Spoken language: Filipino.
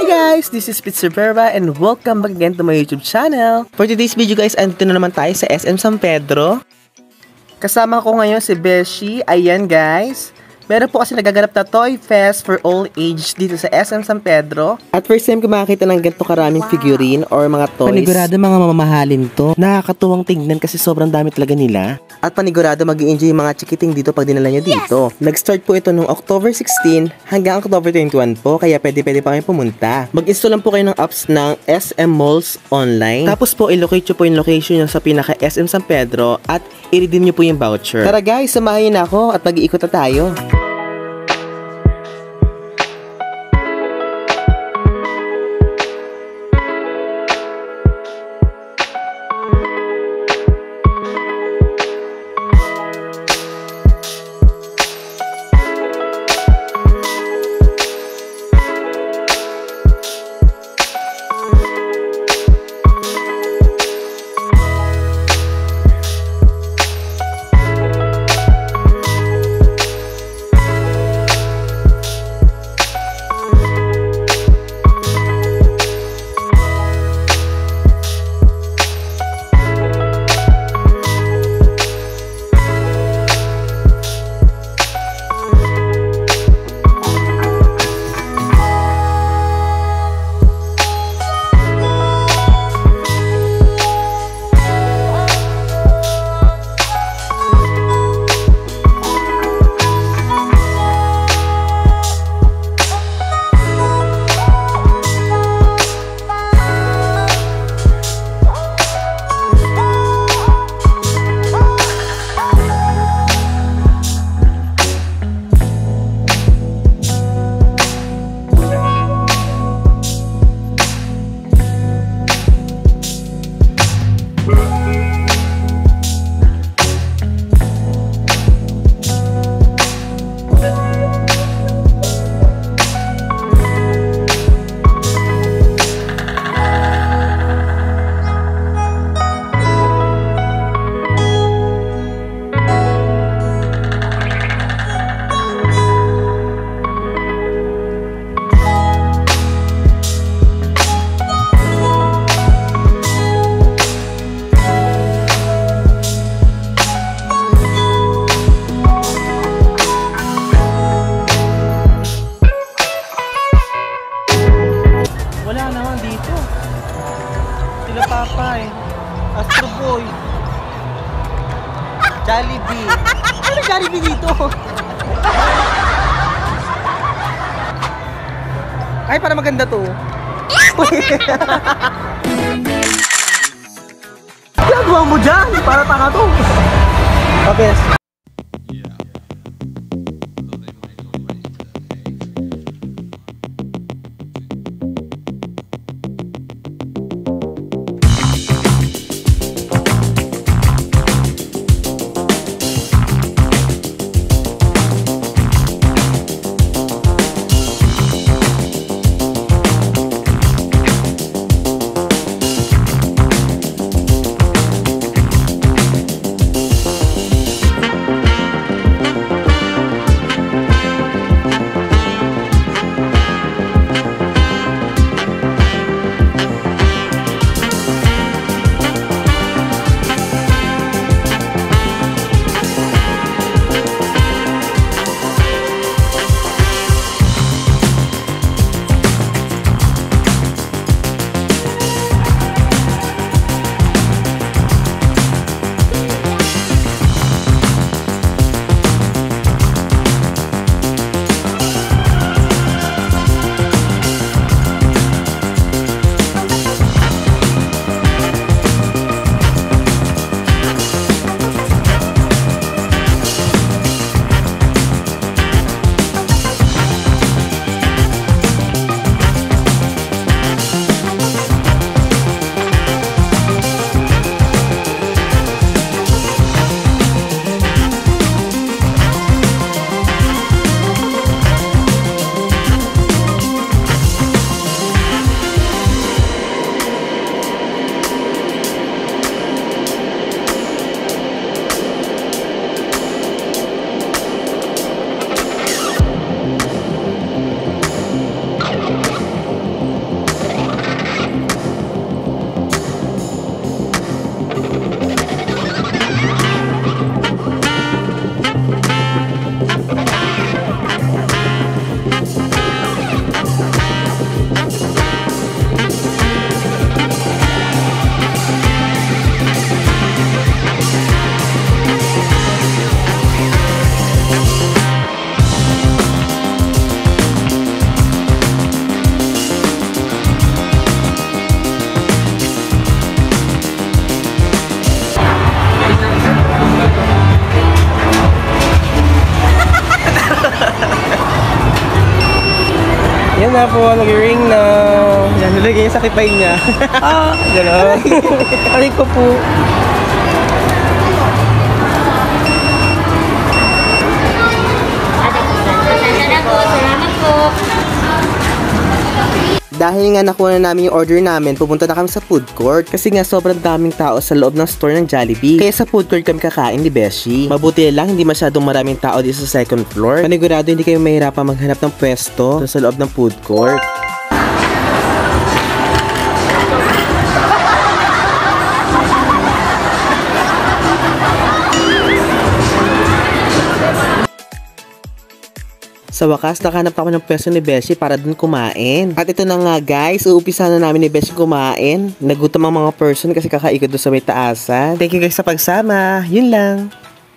Guys, this is Pizza Verba and welcome back again to my YouTube channel. For today's video guys, andito na naman tayo sa SM San Pedro. Kasama ko ngayon si Beshi. Ayan guys, meron po kasi nagaganap na Toy Fest for all age dito sa SM San Pedro. At first time ko makakita ng ganito karaming figurine or mga toys. Panigurado mga mamahalin to. Nakakatuwang tingnan kasi sobrang dami talaga nila. At panigurado mag-i-enjoy yung mga chikiting dito pag dinala nyo dito. Nag-start po ito noong October 16 hanggang October 21 po, kaya pwede pa kayo pumunta. Mag-install lang po kayo ng apps ng SM Malls online. Tapos po, i-locate nyo po yung location nyo sa pinaka SM San Pedro at i-redeem nyo po yung voucher. Tara guys, samahin na ako at mag-iikot na tayo. Papay, Astro Boy, Jollibee. Ano Jollibee dito? Ay, para maganda to. Ginagawa mo dyan? Para tanga to. Pabes. Ayan na po, nag-ring na. Yan, nilagay niya sa kipay niya. Gano'n. Aray ko po. Salamat po. Dahil nga nakuha na namin yung order namin, pupunta na kami sa food court kasi nga sobrang daming tao sa loob ng store ng Jollibee. Kaya sa food court kami kakain ni Beshi. Mabuti lang, hindi masyadong maraming tao dito sa second floor. Panigurado hindi kayo mahirapan maghanap ng pwesto sa loob ng food court. Sa wakas, nakahanap ako ng pwesto ni Beshi para dun kumain. At ito na nga guys, uumpisa na namin ni Beshi kumain. Nagutom ang mga person kasi kakaikot doon sa may taasan. Thank you guys sa pagsama. Yun lang.